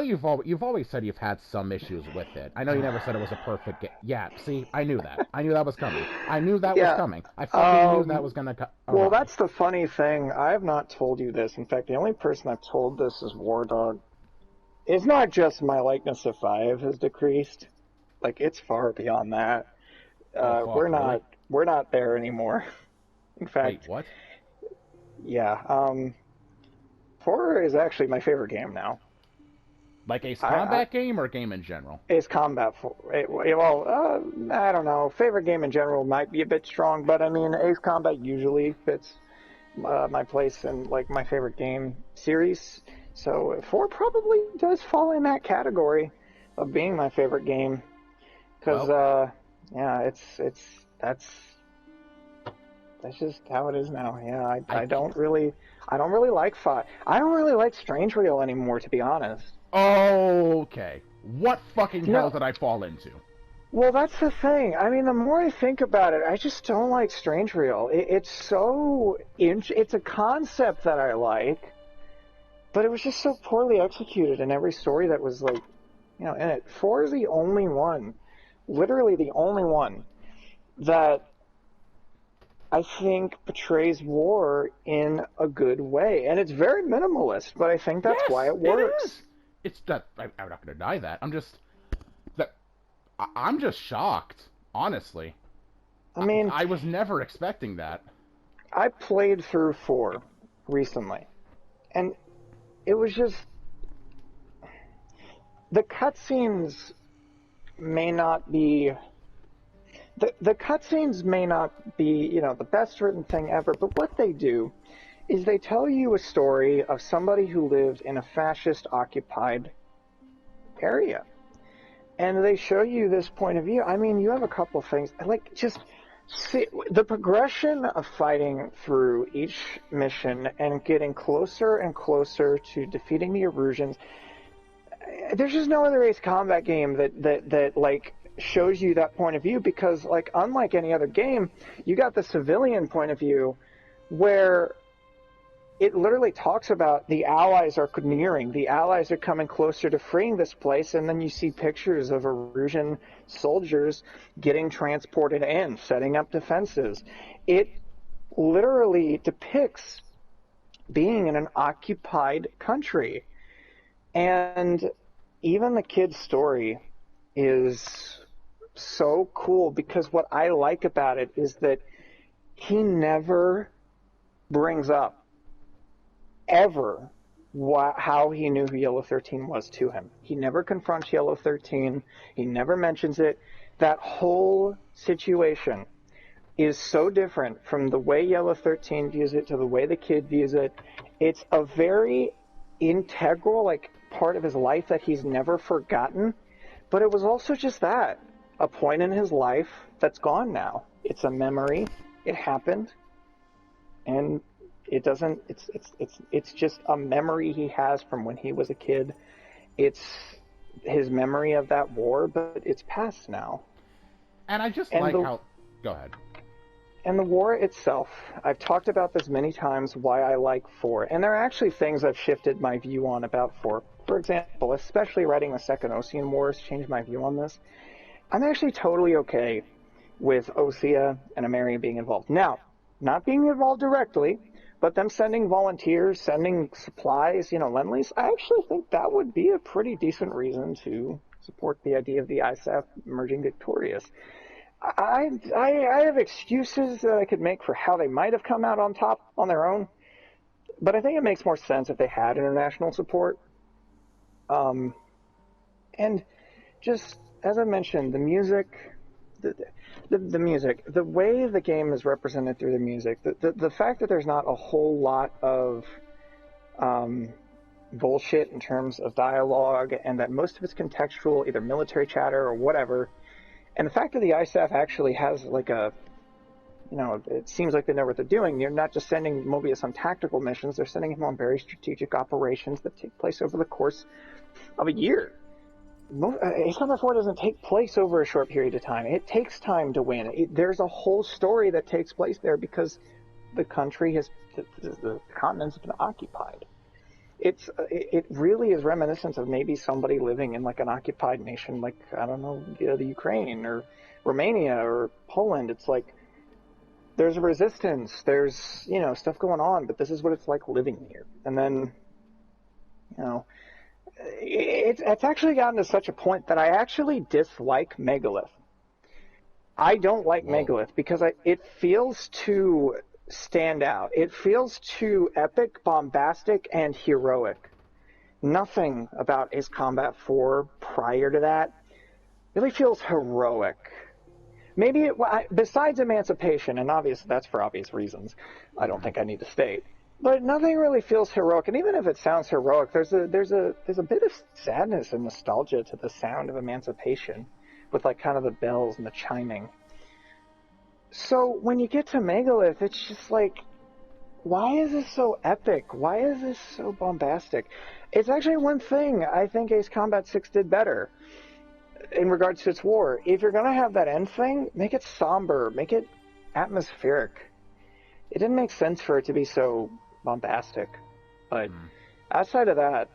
you've always said you've had some issues with it. I know you never said it was a perfect game. Yeah, see, I knew that. I knew that was coming. I knew that was Yeah. coming. I fucking knew that was gonna Well, arrive. that's the funny thing. I have not told you this. In fact, the only person I've told this is War Dog. It's not just my likeness of 5 has decreased. Like, it's far beyond that. Oh We're fuck, really? not there anymore. In Wait, fact, what? yeah. 4 is actually my favorite game now. Like Ace I Combat game or game in general? Ace Combat 4. Well, I don't know. Favorite game in general might be a bit strong, but I mean, Ace Combat usually fits my place in like my favorite game series. So 4 probably does fall in that category of being my favorite game. Because Well, yeah, that's just how it is now. Yeah, I I don't really like 5. I don't really like Strange Reel anymore, to be honest. okay. What fucking hell No, did I fall into? well, that's the thing. I mean, the more I think about it, I just don't like Strange Reel. It's a concept that I like, but it was just so poorly executed in every story that was like, in it. 4 is the only one, literally the only one, that I think portrays war in a good way. And it's very minimalist, but I think that's why Yes, it it works. is. It's that I'm not gonna deny that. I'm just shocked, honestly. I mean, I was never expecting that. I played through 4 recently, and it was just the cutscenes may not be the cutscenes may not be, the best written thing ever, but what they do is they tell you a story of somebody who lived in a fascist occupied area. And they show you this point of view. I mean, you have a couple of things. Like, just see the progression of fighting through each mission and getting closer and closer to defeating the Erusians. There's just no other Ace Combat game that like shows you that point of view, because like unlike any other game, you got the civilian point of view where it literally talks about the Allies are nearing, the Allies are coming closer to freeing this place, and then you see pictures of Erusian soldiers getting transported in, setting up defenses. It literally depicts being in an occupied country. And even the kid's story is so cool, because what I like about it is that he never brings up ever how he knew who Yellow 13 was to him. He never confronts Yellow 13. He never mentions it. That whole situation is so different from the way Yellow 13 views it to the way the kid views it. It's a very integral, like, part of his life that he's never forgotten. But it was also just that, a point in his life that's gone now. It's a memory. It happened. And it doesn't, it's just a memory he has from when he was a kid. It's his memory of that war, but it's past now. And I just And like the how. Go ahead. and the war itself, I've talked about this many times, why I like 4. And there are actually things I've shifted my view on about 4. For example, especially writing the Second Osean Wars changed my view on this. I'm actually totally okay with Osea and Ameria being involved. Now, not being involved directly, but them sending volunteers, sending supplies, lend-lease, I actually think that would be a pretty decent reason to support the idea of the ISAF emerging victorious. I have excuses that I could make for how they might have come out on top on their own, but I think it makes more sense if they had international support. And just, as I mentioned, the music, the music, the way the game is represented through the music, the fact that there's not a whole lot of bullshit in terms of dialogue, and that most of it's contextual, either military chatter or whatever, and the fact that the ISAF actually has like it seems like they know what they're doing. You're not just sending Mobius on tactical missions, they're sending him on very strategic operations that take place over the course of a year. Ace Combat 4 doesn't take place over a short period of time. It takes time to win. There's a whole story that takes place there because the country the continents have been occupied. it really is reminiscent of maybe somebody living in like an occupied nation, like I don't know, the Ukraine or Romania or Poland. It's like there's a resistance, there's stuff going on, but this is what it's like living here. And then it's actually gotten to such a point that I actually dislike Megalith. I don't like Megalith because it feels too stand out. It feels too epic, bombastic, and heroic. Nothing about Ace Combat 4 prior to that really feels heroic. Maybe besides Emancipation, and obviously that's for obvious reasons, I don't think I need to state. But nothing really feels heroic, and even if it sounds heroic, there's a bit of sadness and nostalgia to the sound of Emancipation, with like kind of the bells and the chiming. So when you get to Megalith, it's just like, why is this so epic? Why is this so bombastic? It's actually one thing I think Ace Combat 6 did better in regards to its war. If you're going to have that end thing, make it somber, make it atmospheric. It didn't make sense for it to be so bombastic. But outside of that,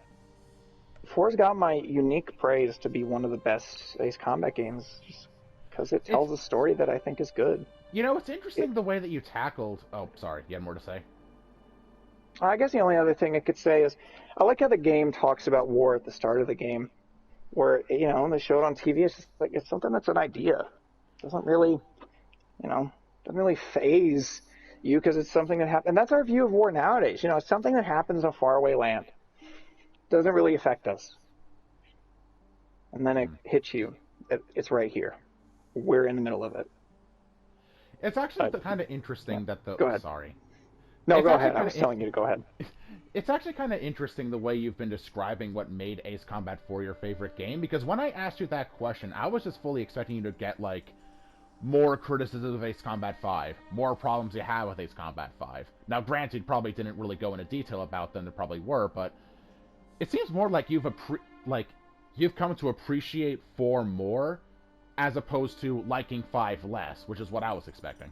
4's got my unique praise to be one of the best Ace Combat games, just because it tells a story that I think is good. It's interesting the way that you tackled... Oh, sorry, you had more to say? I guess the only other thing I could say is, I like how the game talks about war at the start of the game, where, they show it on TV, it's just like, it's something that's an idea. It doesn't really, phase you, because it's something that happens. And that's our view of war nowadays. It's something that happens in a faraway land. It doesn't really affect us. And then it hits you. It's right here. We're in the middle of it. It's actually kind of interesting that the... Go ahead. Sorry. No, go ahead. I was telling you to go ahead. It's actually kind of interesting the way you've been describing what made Ace Combat 4 your favorite game, because when I asked you that question, I was just fully expecting you to get, more criticism of Ace Combat 5, more problems you have with Ace Combat 5. Now, granted, you probably didn't really go into detail about them, there probably were, but it seems more like you've come to appreciate 4 more, as opposed to liking 5 less, which is what I was expecting.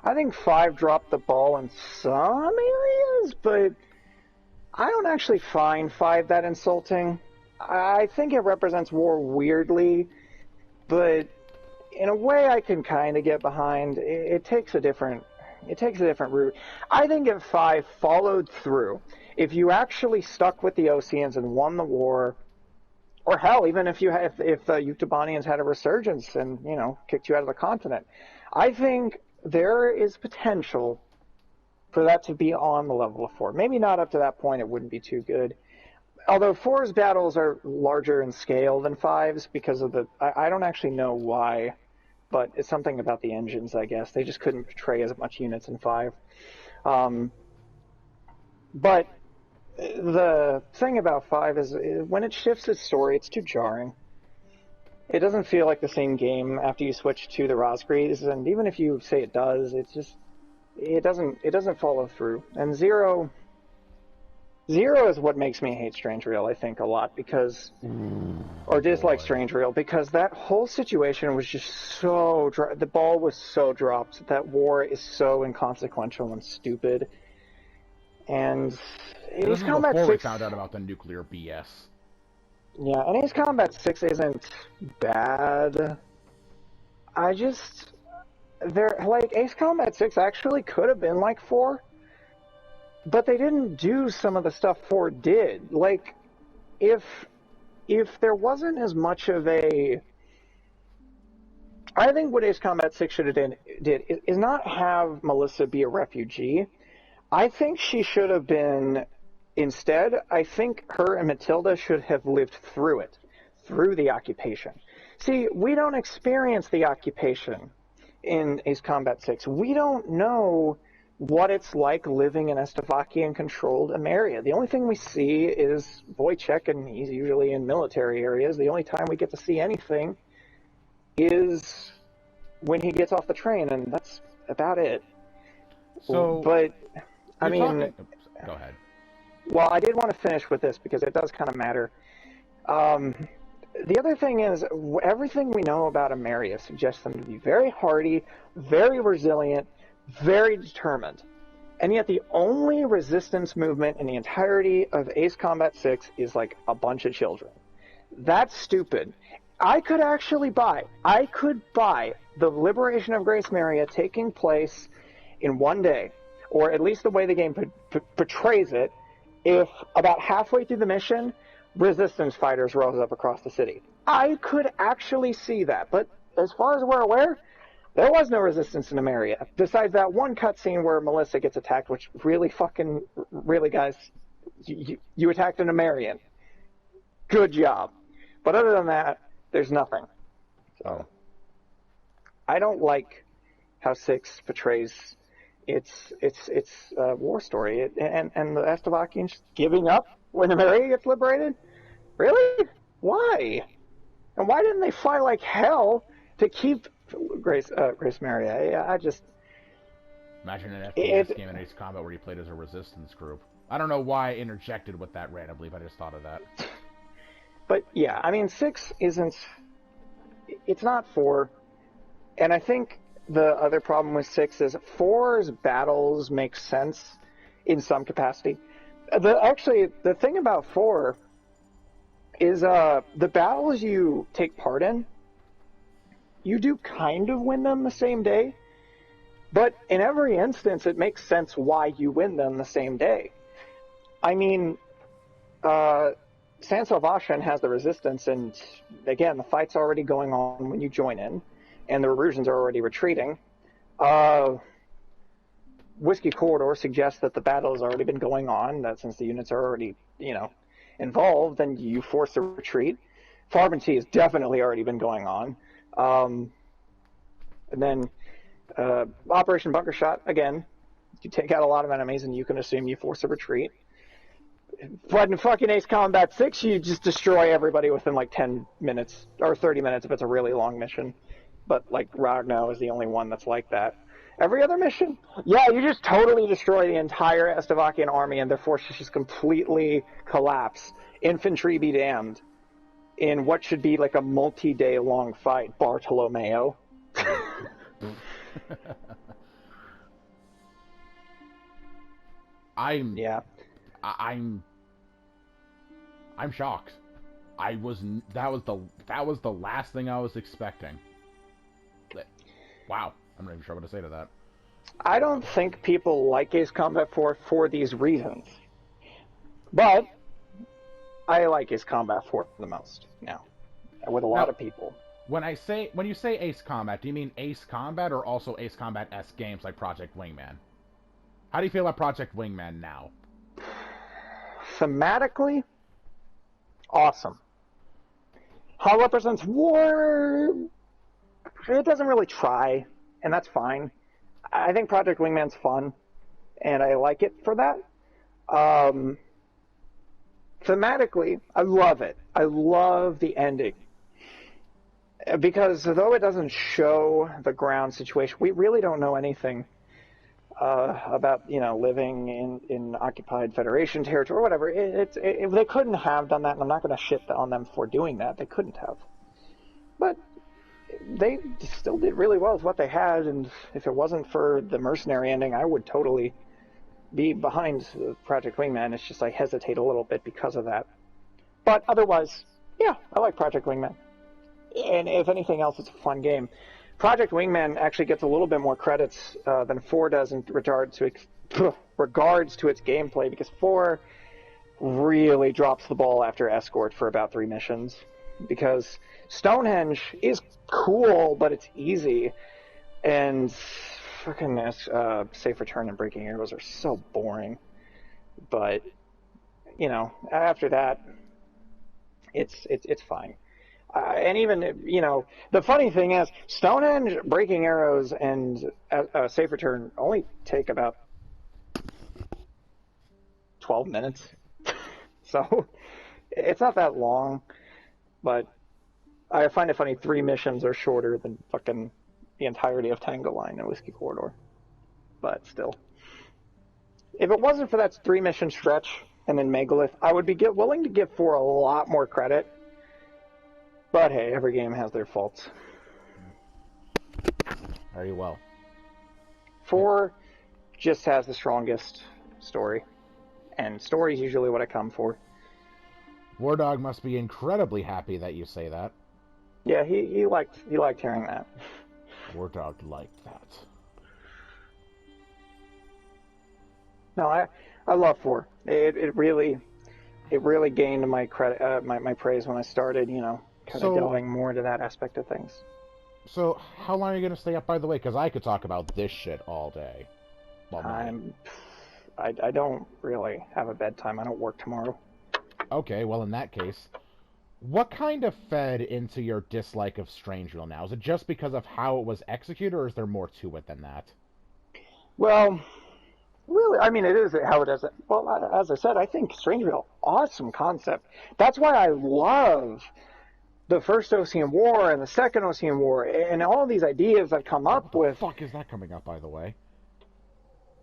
I think 5 dropped the ball in some areas, but I don't actually find 5 that insulting. I think it represents war weirdly, but in a way I can kind of get behind. It takes a different route. I think if 5 followed through, if you actually stuck with the Oseans and won the war, or hell, even if the Yuktobanians had a resurgence and, kicked you out of the continent, I think there is potential for that to be on the level of 4. Maybe not up to that point, it wouldn't be too good. Although 4's battles are larger in scale than 5's because of I don't actually know why, but it's something about the engines, I guess. They just couldn't portray as much units in 5. But the thing about 5 is when it shifts its story, it's too jarring. It doesn't feel like the same game after you switch to the Rosgreaves, and even if you say it does, it doesn't follow through. And Zero is what makes me hate Strange Reel, I think, a lot, because or dislike Strange Reel, because that whole situation was just so the ball was so dropped. That war is so inconsequential and stupid. And Ace Combat 6... we found out about the nuclear BS. Yeah, and Ace Combat 6 isn't bad. Ace Combat 6 actually could have been like 4, but they didn't do some of the stuff 4 did. Like, if there wasn't as much of a... I think what Ace Combat 6 should have did is not have Melissa be a refugee. I think she should have been... Instead, I think her and Matilda should have lived through it, through the occupation. See, we don't experience the occupation in Ace Combat 6. We don't know what it's like living in a Slovakian-controlled area. The only thing we see is Wojciech, and he's usually in military areas. The only time we get to see anything is when he gets off the train, and that's about it. So, but, I mean... Go ahead. Well, I did want to finish with this because it does kind of matter. The other thing is, everything we know about Ameria suggests them to be very hardy, very resilient, very determined. And yet the only resistance movement in the entirety of Ace Combat 6 is like a bunch of children. That's stupid. I could buy the liberation of Grace Maria taking place in one day, or at least the way the game portrays it, if about halfway through the mission, resistance fighters rose up across the city. I could actually see that, but as far as we're aware, there was no resistance in Ameria, besides that one cutscene where Melissa gets attacked, which really guys, you attacked an Amerian. Good job. But other than that, there's nothing. So, I don't like how 6 portrays its war story, and the Astavakians giving up when Ameria gets liberated. Really? Why? And why didn't they fight like hell to keep Grace Maria? I just imagine an FPS game in Ace Combat where you played as a resistance group. I don't know why I interjected with that randomly, but I just thought of that. But yeah, I mean, 6 isn't. It's not 4, and I think the other problem with 6 is 4's battles make sense in some capacity. The thing about 4 is the battles you take part in, you do kind of win them the same day, but in every instance it makes sense why you win them the same day. I mean, San Salvation has the resistance, and again, the fight's already going on when you join in, and the Erusians are already retreating. Whiskey Corridor suggests that the battle has already been going on, that since the units are already, involved, then you force a retreat. Farbanty has definitely already been going on. And then Operation Bunker Shot, again, you take out a lot of enemies and you can assume you force a retreat. But in fucking Ace Combat 6, you just destroy everybody within like 10 minutes, or 30 minutes if it's a really long mission. But like Ragnar is the only one that's like that. Every other mission, yeah, you just totally destroy the entire Estavakian army and their forces just completely collapse. Infantry be damned. In what should be like a multi-day long fight, Bartolomeo. I'm shocked. That was the last thing I was expecting. Wow, I'm not even sure what to say to that. I don't think people like Ace Combat 4 for these reasons. But I like Ace Combat 4 the most now, with a lot of people. When you say Ace Combat, do you mean Ace Combat or also Ace Combat-esque games like Project Wingman? How do you feel about Project Wingman now? Thematically, awesome. How it represents war, it doesn't really try, and that's fine. I think Project Wingman's fun, and I like it for that. Thematically, I love it. I love the ending. Because though it doesn't show the ground situation, we really don't know anything about living in occupied Federation territory or whatever. They couldn't have done that, and I'm not going to shit on them for doing that. They couldn't have. But they still did really well with what they had, and if it wasn't for the mercenary ending, I would totally be behind Project Wingman. It's just I hesitate a little bit because of that. But otherwise, yeah, I like Project Wingman. And if anything else, it's a fun game. Project Wingman actually gets a little bit more credits than 4 does in regards to its gameplay, because 4 really drops the ball after Escort for about 3 missions. Because Stonehenge is cool, but it's easy, and fucking Safe Return and Breaking Arrows are so boring. But after that, it's fine. And even, the funny thing is, Stonehenge, Breaking Arrows, and Safe Return only take about 12 minutes. So, it's not that long, but I find it funny 3 missions are shorter than fucking the entirety of Tango Line and Whiskey Corridor. But still. If it wasn't for that 3-mission stretch, and then Megalith, I would be willing to give 4 a lot more credit. But hey, every game has their faults. Very well. 4 just has the strongest story. And story is usually what I come for. War Dog must be incredibly happy that you say that. Yeah, he liked hearing that. War Dog liked that. No, I love 4. It really gained my credit, my praise when I started, kind of delving more into that aspect of things. So, how long are you going to stay up, by the way? Because I could talk about this shit all day. I don't really have a bedtime. I don't work tomorrow. Okay, well, in that case, what kind of fed into your dislike of Strangeville now? Is it just because of how it was executed, or is there more to it than that? Well, really, I mean, it is how it is. Well, as I said, I think Strangeville, awesome concept. That's why I love the first Ocean War and the second Ocean War and all these ideas I've come up with. What the fuck is that coming up, by the way?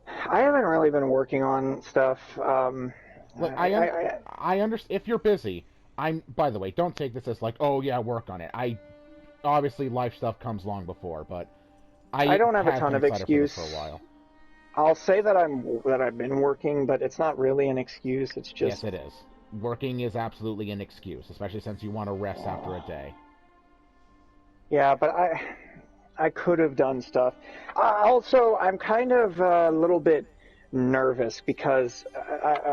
I haven't really been working on stuff. Look, I understand if you're busy. By the way, don't take this as like, oh yeah, work on it. Obviously life stuff comes long before, but I don't have a ton of excuse for a while. I'll say that I've been working, but it's not really an excuse. It's just yes, it is. Working is absolutely an excuse, especially since you want to rest after a day. Yeah, but I could have done stuff. Also, I'm kind of a little bit nervous because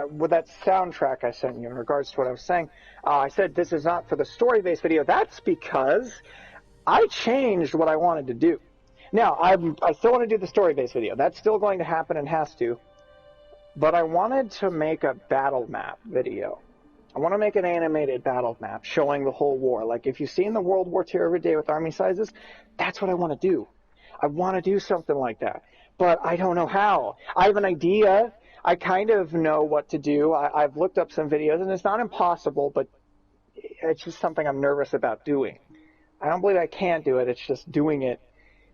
with that soundtrack I sent you in regards to what I was saying, I said this is not for the story-based video. That's because I changed what I wanted to do. Now, I still want to do the story-based video. That's still going to happen and has to. But I wanted to make a battle map video. I want to make an animated battle map showing the whole war. Like, if you've seen the World War II every day with army sizes, that's what I want to do. I want to do something like that. But I don't know how. I have an idea. I kind of know what to do. I've looked up some videos, and it's not impossible, but it's just something I'm nervous about doing. I don't believe I can't do it. It's just doing it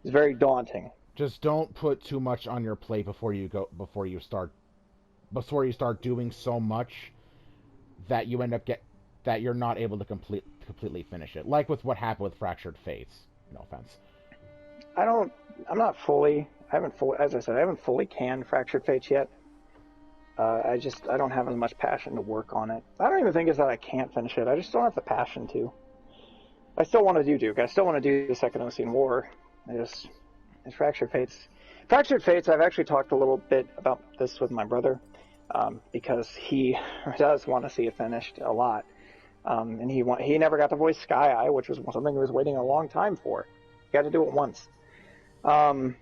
is very daunting. Just don't put too much on your plate before you start doing so much that you end up that you're not able to completely finish it. Like with what happened with Fractured Fates. No offense. As I said, I haven't fully canned Fractured Fates yet. I don't have as much passion to work on it. I don't even think it's that I can't finish it. I just don't have the passion to. I still want to do Duke. I still want to do the Second Ocean War. It's Fractured Fates. Fractured Fates, I've actually talked a little bit about this with my brother, because he does want to see it finished a lot. And he never got to voice Sky Eye, which was something he was waiting a long time for. He got to do it once. I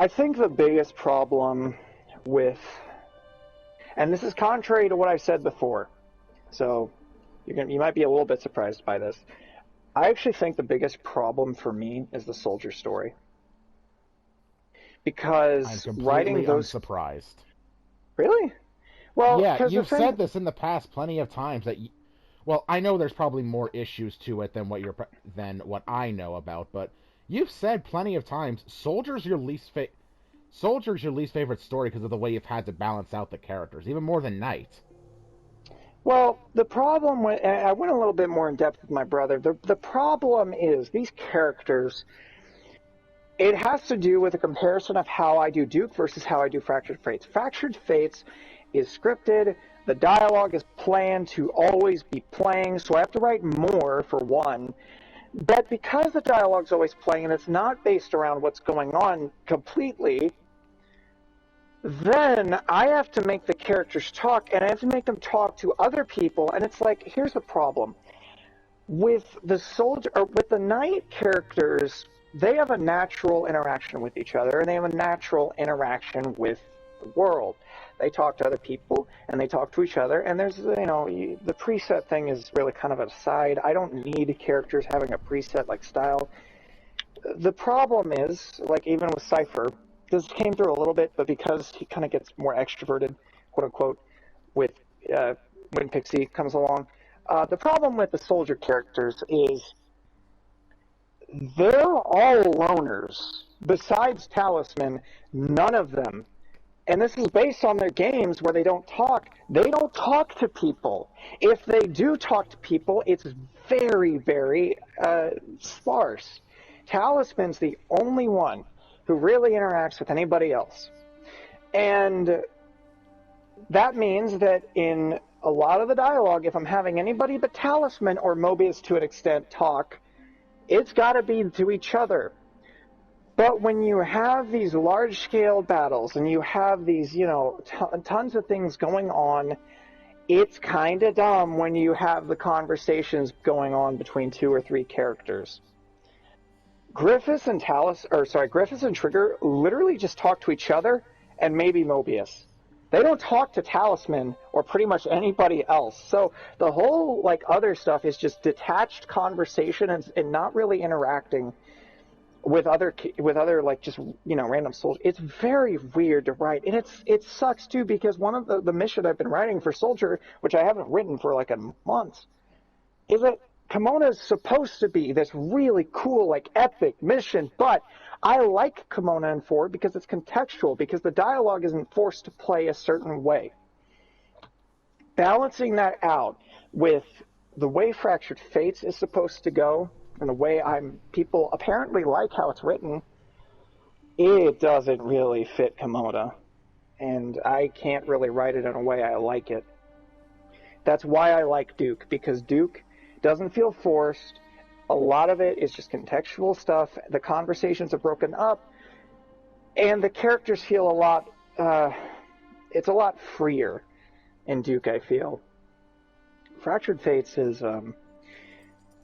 think the biggest problem with, and this is contrary to what I've said before, so you might be a little bit surprised by this. I actually think the biggest problem for me is the soldier story. Because I'm completely writing those... unsurprised. Really? Well, yeah, you've said this in the past plenty of times that well, I know there's probably more issues to it than what I know about, but you've said plenty of times Soldier's your least favorite story because of the way you've had to balance out the characters, even more than Knight. Well, the problem I went a little bit more in depth with my brother. The problem is these characters, it has to do with a comparison of how I do Duke versus how I do Fractured Fates. Fractured Fates is scripted. The dialogue is planned to always be playing, so I have to write more for one. But because the dialogue's always playing and it's not based around what's going on completely, then I have to make the characters talk, and I have to make them talk to other people, and it's like, here's the problem. With the Knight characters, they have a natural interaction with each other, and they have a natural interaction with the world. They talk to other people, and they talk to each other, and there's, the preset thing is really kind of an aside. I don't need characters having a preset-like style. The problem is, like even with Cypher, this came through a little bit, but because he kind of gets more extroverted, quote-unquote, when Pixie comes along, the problem with the soldier characters is they're all loners. Besides Talisman, none of them, and this is based on their games where they don't talk to people. If they do talk to people, it's very, very sparse. Talisman's the only one who really interacts with anybody else. And that means that in a lot of the dialogue, if I'm having anybody but Talisman or Mobius to an extent talk, it's got to be to each other. But when you have these large-scale battles and you have these, tons of things going on, it's kind of dumb when you have the conversations going on between 2 or 3 characters. Griffiths and Trigger literally just talk to each other and maybe Mobius. They don't talk to Talisman or pretty much anybody else. So the whole other stuff is just detached conversation and not really interacting with other just random souls. It's very weird to write, and it sucks too, because one of the mission I've been writing for Soldier, which I haven't written for a month, is that Kimona is supposed to be this really cool epic mission, but I like Kimona in 4 because it's contextual, because the dialogue isn't forced to play a certain way. Balancing that out with the way Fractured Fates is supposed to go and the way people apparently like how it's written, it doesn't really fit Kimona, and I can't really write it in a way I like it. That's why I like Duke, because Duke doesn't feel forced. A lot of it is just contextual stuff. The conversations are broken up, and the characters feel it's a lot freer in Duke, I feel. Fractured Fates is,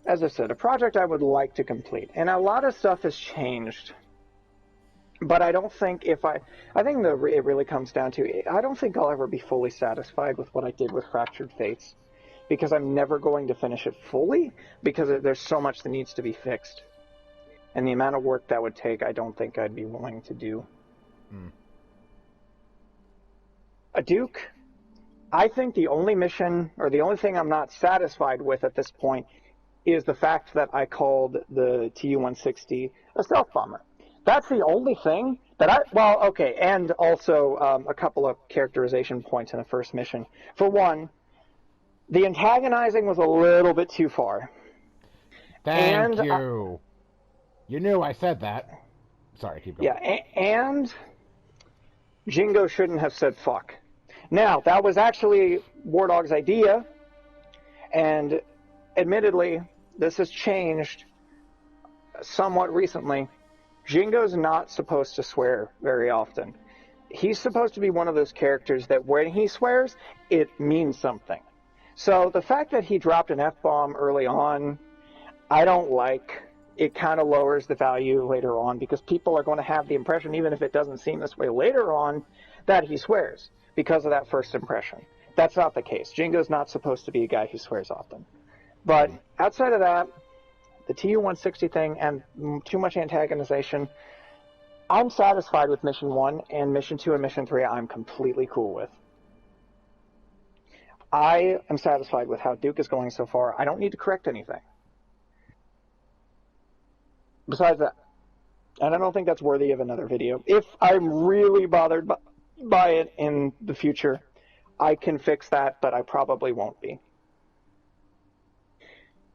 as I said, a project I would like to complete, and a lot of stuff has changed. But I don't think it really comes down to, I don't think I'll ever be fully satisfied with what I did with Fractured Fates, because I'm never going to finish it fully, because there's so much that needs to be fixed. And the amount of work that would take, I don't think I'd be willing to do. A Duke, I think the only mission, or the only thing I'm not satisfied with at this point, is the fact that I called the Tu-160 a stealth bomber. That's the only thing that and also a couple of characterization points in the first mission. For one, the antagonizing was a little bit too far. Thank you. You knew I said that. Sorry, keep going. Yeah, and Jingo shouldn't have said fuck. Now, that was actually War Dog's idea, and admittedly, this has changed somewhat recently. Jingo's not supposed to swear very often. He's supposed to be one of those characters that when he swears, it means something. So the fact that he dropped an F-bomb early on, I don't like. It kind of lowers the value later on, because people are going to have the impression, even if it doesn't seem this way later on, that he swears because of that first impression. That's not the case. Jingo's not supposed to be a guy who swears often. But outside of that, the Tu-160 thing and too much antagonization, I'm satisfied with Mission 1, and Mission 2 and Mission 3 I'm completely cool with. I am satisfied with how Duke is going so far. I don't need to correct anything. Besides that, and I don't think that's worthy of another video. If I'm really bothered by it in the future, I can fix that, but I probably won't be.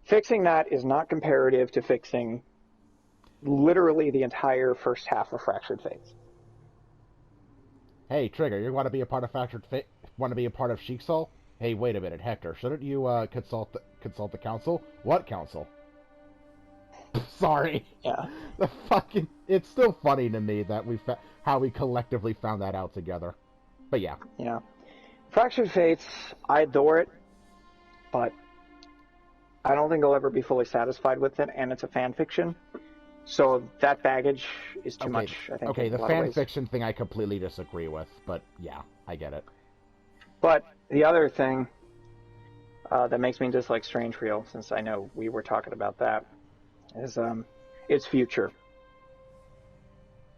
Fixing that is not comparative to fixing literally the entire first half of Fractured Fates. Hey, Trigger, you want to be a part of Fractured Fate? Want to be a part of Sheik Soul? Hey, wait a minute, Hector. Shouldn't you consult the council? What council? Sorry. Yeah. It's still funny to me that how we collectively found that out together. But yeah. Yeah. Fractured Fates, I adore it, but I don't think I'll ever be fully satisfied with it, and it's a fan fiction. So that baggage is too much, I think. Okay, the fan fiction thing I completely disagree with, but yeah, I get it. But the other thing that makes me dislike Strange Reel, since I know we were talking about that, is its future.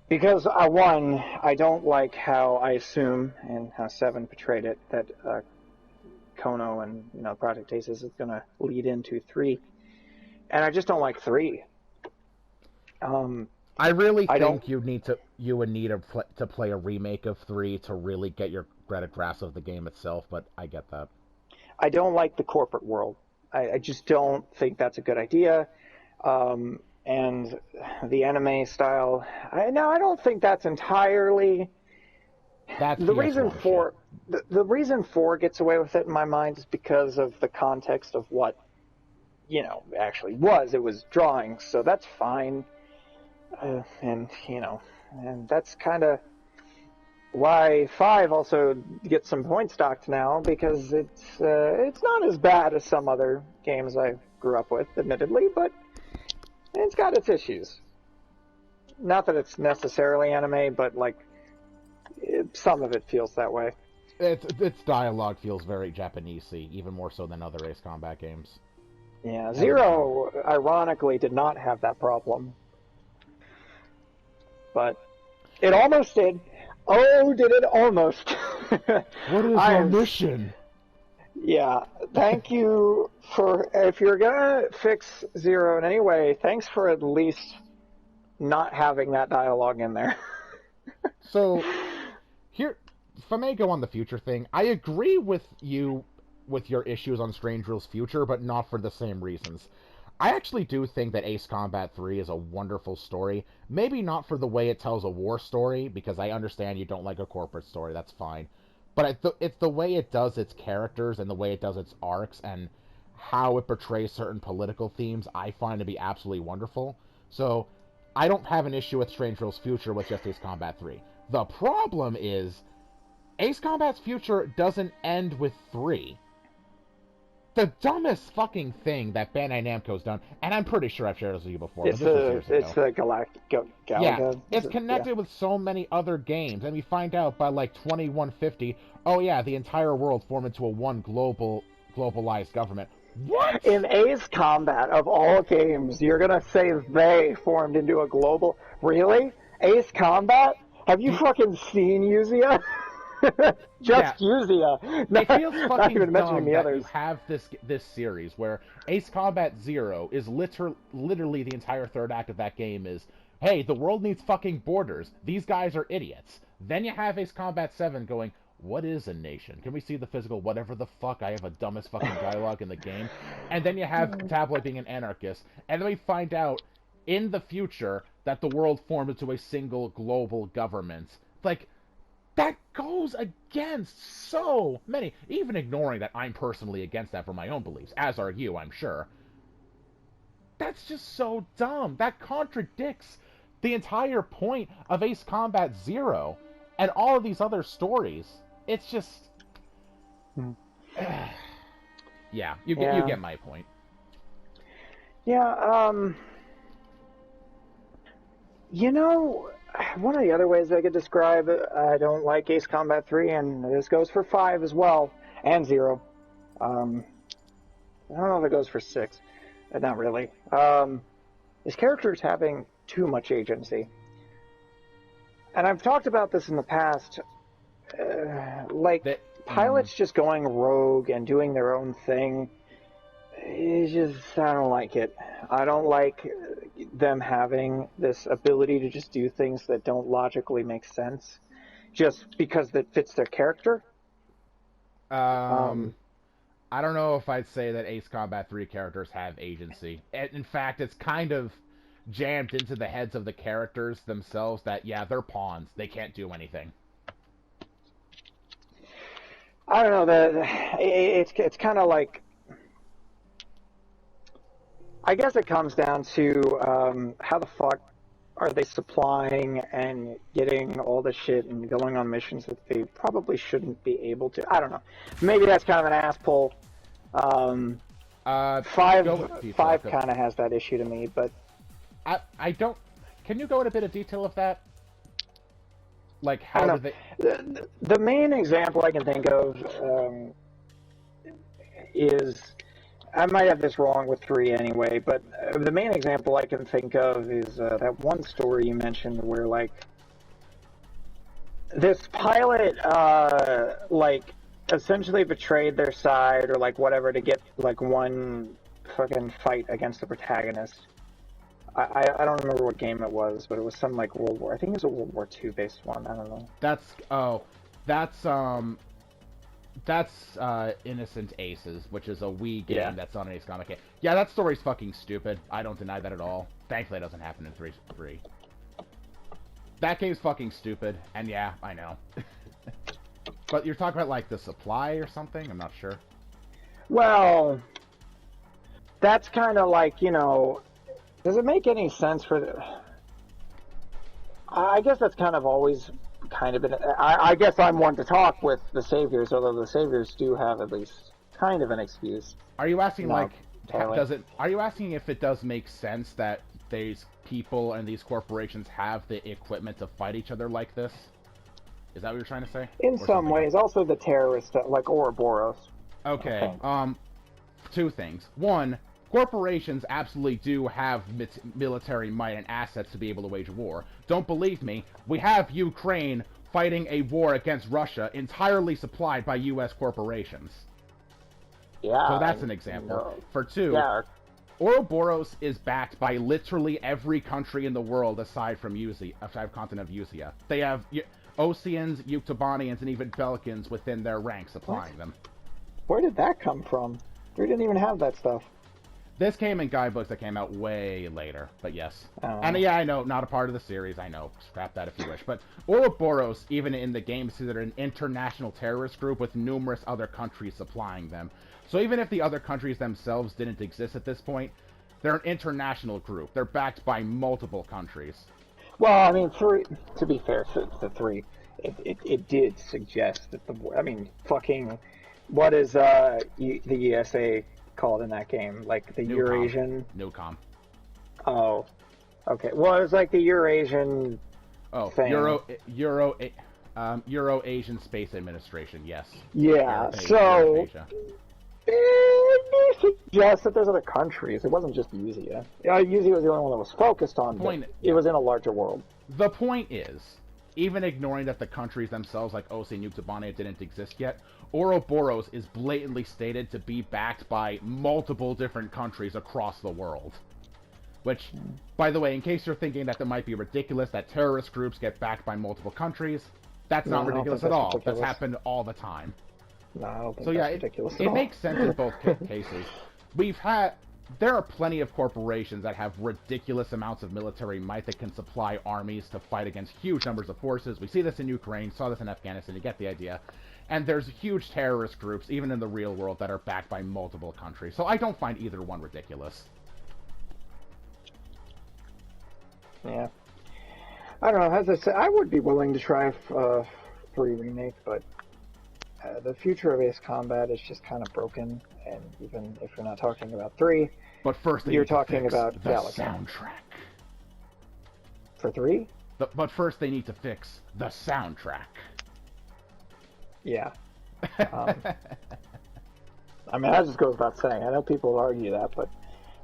Because, one, I don't like how I assume, and how Seven portrayed it, that Kono and Project Aces is going to lead into 3. And I just don't like 3. I really think you would need to play a remake of 3 to really get your grasp of the game itself, but I get that. I don't like the corporate world. I just don't think that's a good idea. and the anime style. I don't think that's entirely That's the PS1 reason shit. for the reason 4 gets away with it in my mind is because of the context of what actually was. It was drawing, so that's fine, and that's kind of why 5 also gets some points docked now, because it's not as bad as some other games I grew up with, admittedly, but it's got its issues. Not that it's necessarily anime, but like some of it feels that way. Its dialogue feels very Japanesey, even more so than other Ace Combat games. Yeah, Zero, ironically, did not have that problem. But it almost did. Oh, did it almost? What is our mission? Yeah, thank you for... If you're gonna fix Zero in any way, thanks for at least not having that dialogue in there. So, here, if I may go on the future thing, I agree with you with your issues on Strange Rule's future, but not for the same reasons. I actually do think that Ace Combat 3 is a wonderful story. Maybe not for the way it tells a war story, because I understand you don't like a corporate story, that's fine. But it's the way it does its characters and the way it does its arcs and how it portrays certain political themes I find to be absolutely wonderful. So, I don't have an issue with Strange Rule's future with just Ace Combat 3. The problem is, Ace Combat's future doesn't end with 3. The dumbest fucking thing that Bandai Namco's done, and I'm pretty sure I've shared this with you before, It's but this was years the ago. Galaga. Yeah, it's connected with so many other games, and we find out by like 2150, oh yeah, the entire world formed into a one globalized government. What? In Ace Combat, of all games, you're gonna say they formed into a global... Really? Ace Combat? Have you fucking seen Yuzuya? Just Yuzuya. It feels fucking even mentioning dumb the that others. you have this series where Ace Combat 0 is literally the entire third act of that game is, hey, the world needs fucking borders. These guys are idiots. Then you have Ace Combat 7 going, what is a nation? Can we see the physical whatever the fuck? I have a dumbest fucking dialogue in the game. And then you have Tabloid being an anarchist. And then we find out in the future that the world formed into a single global government. Like, that goes against so many, even ignoring that I'm personally against that for my own beliefs, as are you, I'm sure. That's just so dumb. That contradicts the entire point of Ace Combat 0 and all of these other stories. It's just... yeah, you get my point. Yeah, one of the other ways I could describe it, I don't like Ace Combat 3, and this goes for 5 as well, and 0. I don't know if it goes for 6. Not really. His characters having too much agency. And I've talked about this in the past, pilots just going rogue and doing their own thing. It's just, I don't like it. I don't like them having this ability to just do things that don't logically make sense just because that fits their character. I don't know if I'd say that Ace Combat 3 characters have agency. In fact, it's kind of jammed into the heads of the characters themselves that, yeah, they're pawns. They can't do anything. I don't know. It's kind of like... I guess it comes down to how the fuck are they supplying and getting all the shit and going on missions that they probably shouldn't be able to. I don't know. Maybe that's kind of an ass pull. 5 kind of has that issue to me, but... I don't... Can you go into a bit of detail of that? Like, how do they... The main example I can think of is... I might have this wrong with 3 anyway, but the main example I can think of is that one story you mentioned where, like, this pilot, essentially betrayed their side or, like, whatever to get, like, one fucking fight against the protagonist. I don't remember what game it was, but it was some, like, World War... I think it was a World War II based one. I don't know. That's Innocent Aces, which is a Wii game Yeah. that's on an Ace Combat game. Yeah, that story's fucking stupid. I don't deny that at all. Thankfully, it doesn't happen in 3. That game's fucking stupid, and yeah, I know. But you're talking about, like, the supply or something? I'm not sure. Well, that's kind of like, does it make any sense for the... I guess that's kind of always kind of been... I guess I'm one to talk with the Saviors, although the Saviors do have at least kind of an excuse. Are you asking, No, totally. Are you asking if it does make sense that these people and these corporations have the equipment to fight each other like this? Is that what you're trying to say? In some ways. Also the terrorists, like Ouroboros. Okay, two things. One, corporations absolutely do have military might and assets to be able to wage a war. Don't believe me? We have Ukraine fighting a war against Russia entirely supplied by U.S. corporations. Yeah. So that's an example. No. For two, Yeah. Ouroboros is backed by literally every country in the world aside from continent of Usia. They have Oseans, Yuktobanians, and even Belkans within their ranks supplying them. Where did that come from? We didn't even have that stuff. This came in guidebooks that came out way later, but yes. Oh. And yeah, I know, not a part of the series, I know. Scrap that if you wish. But Ouroboros, even in the game, is considered an international terrorist group with numerous other countries supplying them. So even if the other countries themselves didn't exist at this point, they're an international group. They're backed by multiple countries. Well, I mean, to be fair to the 3, it did suggest that fucking, what is the ESA called in that game? Like the Newcom. Eurasian? Newcom. Oh, okay. Well, it was like the Eurasian thing. Euro-Asian Space Administration, yes. Yeah, Europe, so Asia. it suggests that there's other countries. It wasn't just Usia. Usia was the only one that was focused on, but it was in a larger world. The point is, even ignoring that the countries themselves, like Ose and Yuktobania, didn't exist yet, Ouroboros is blatantly stated to be backed by multiple different countries across the world. Which, by the way, in case you're thinking that that might be ridiculous, that terrorist groups get backed by multiple countries, that's not ridiculous at all. That's happened all the time. No, I don't think So yeah, that's ridiculous at it all. makes sense in both cases. There are plenty of corporations that have ridiculous amounts of military might that can supply armies to fight against huge numbers of forces. We see this in Ukraine, saw this in Afghanistan, you get the idea. And there's huge terrorist groups, even in the real world, that are backed by multiple countries. So I don't find either one ridiculous. Yeah. I don't know, as I said, I would be willing to try 3 remake, but the future of Ace Combat is just kind of broken, and even if you're not talking about 3, But first, you're talking about the Galaxy. soundtrack. For 3? But first, they need to fix the soundtrack. Yeah. I mean, that just goes without saying. I know people argue that, but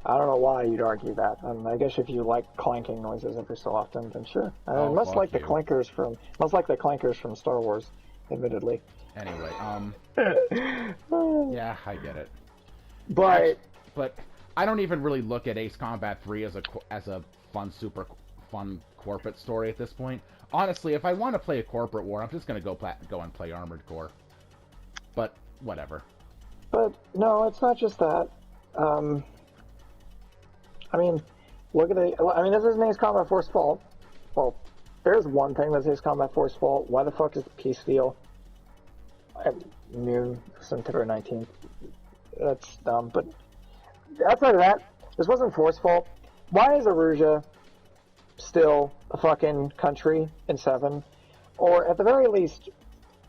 I don't know why you'd argue that. I guess if you like clanking noises every so often, then sure. Must like the clankers from Star Wars, admittedly. Anyway, yeah, I get it. But I don't even really look at Ace Combat 3 as a super fun corporate story at this point. Honestly, if I want to play a corporate war, I'm just gonna go and play Armored Core. But whatever. But no, it's not just that. I mean, look at it. I mean, this isn't Ace Combat 4's fault. Well, there's one thing that's Ace Combat 4's fault. Why the fuck is the peace deal immune September 19th? That's dumb. But outside of that, this wasn't 4's fault. Why is Erusia still a fucking country in 7? Or at the very least,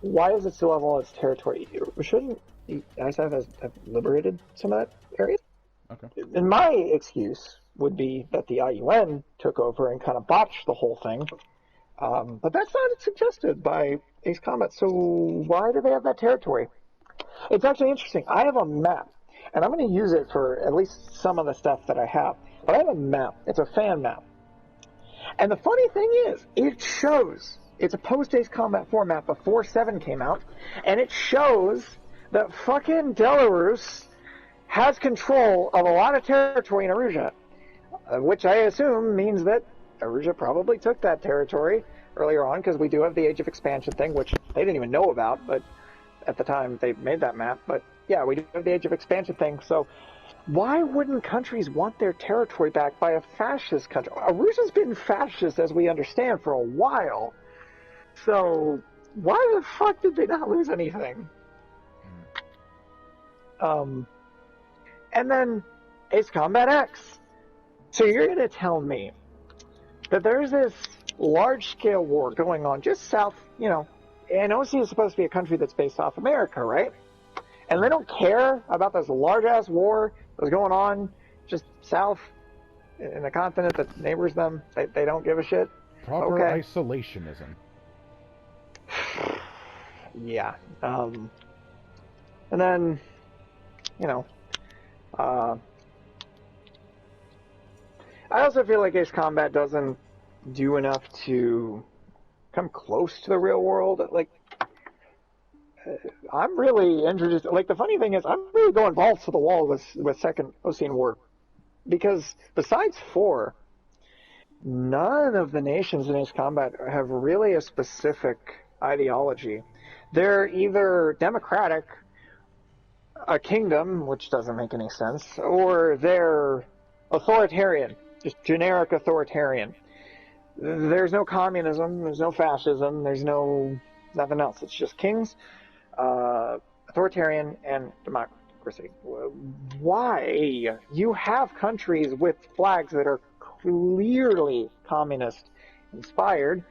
why does it still have all its territory? Shouldn't the ISAF have liberated some of that area? Okay. And my excuse would be that the IUN took over and kind of botched the whole thing. But that's not suggested by Ace Combat. So why do they have that territory? It's actually interesting. I have a map, and I'm going to use it for at least some of the stuff that I have. But I have a map. It's a fan map. And the funny thing is, it shows, it's a post-Ace Combat 4 map before 7 came out, and it shows that fucking Belarus has control of a lot of territory in Erusia, which I assume means that Erusia probably took that territory earlier on, because we do have the Age of Expansion thing, which they didn't even know about, but at the time they made that map, but yeah, we do have the Age of Expansion thing, so why wouldn't countries want their territory back by a fascist country? Arusa's been fascist, as we understand, for a while, so why the fuck did they not lose anything? And then Ace Combat X. So you're going to tell me that there's this large-scale war going on just south, and OC is supposed to be a country that's based off America, right? And they don't care about this large-ass war that's going on just south in the continent that neighbors them. They don't give a shit. Proper isolationism. Yeah. And then, I also feel like Ace Combat doesn't do enough to come close to the real world. Like, I'm really introduced. Like, the funny thing is, I'm really going balls to the wall with Second Ocean War, because besides 4, none of the nations in Ace Combat have really a specific ideology. They're either democratic, a kingdom, which doesn't make any sense, or they're authoritarian, just generic authoritarian. There's no communism, there's no fascism, there's nothing else. It's just kings, authoritarian, and democracy. Why? You have countries with flags that are clearly communist inspired.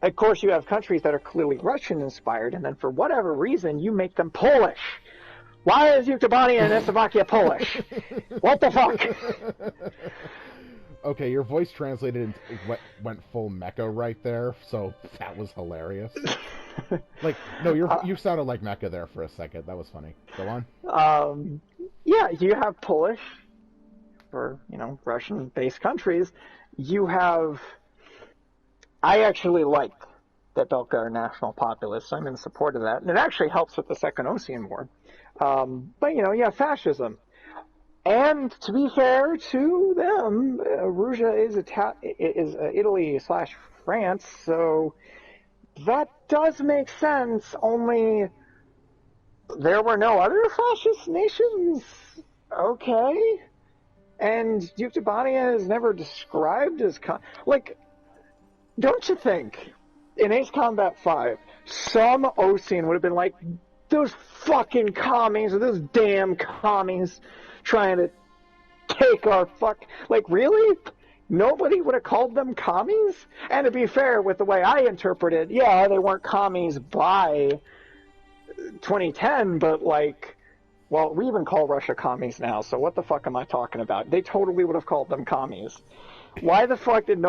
Of course, you have countries that are clearly Russian inspired, and then for whatever reason, you make them Polish. Why is Yuktobania and Slovakia Polish? What the fuck? Okay, your voice translated went full mecha right there, so that was hilarious. Like, no, you sounded like mecha there for a second. That was funny. Go on. Yeah, you have Polish, or Russian-based countries. You have. I actually like that Belka are national populists, so I'm in support of that, and it actually helps with the Second Ocean War. But you have fascism. And to be fair to them, Rusia is Italy/France, so that does make sense, only there were no other fascist nations? Okay. And Yuktobania is never described as... don't you think, in Ace Combat 5, some Ocean would have been like, those fucking commies, or those damn commies, trying to take our really? Nobody would have called them commies? And to be fair, with the way I interpret it, yeah, they weren't commies by 2010, but well, we even call Russia commies now, so what the fuck am I talking about? They totally would have called them commies. Why the fuck did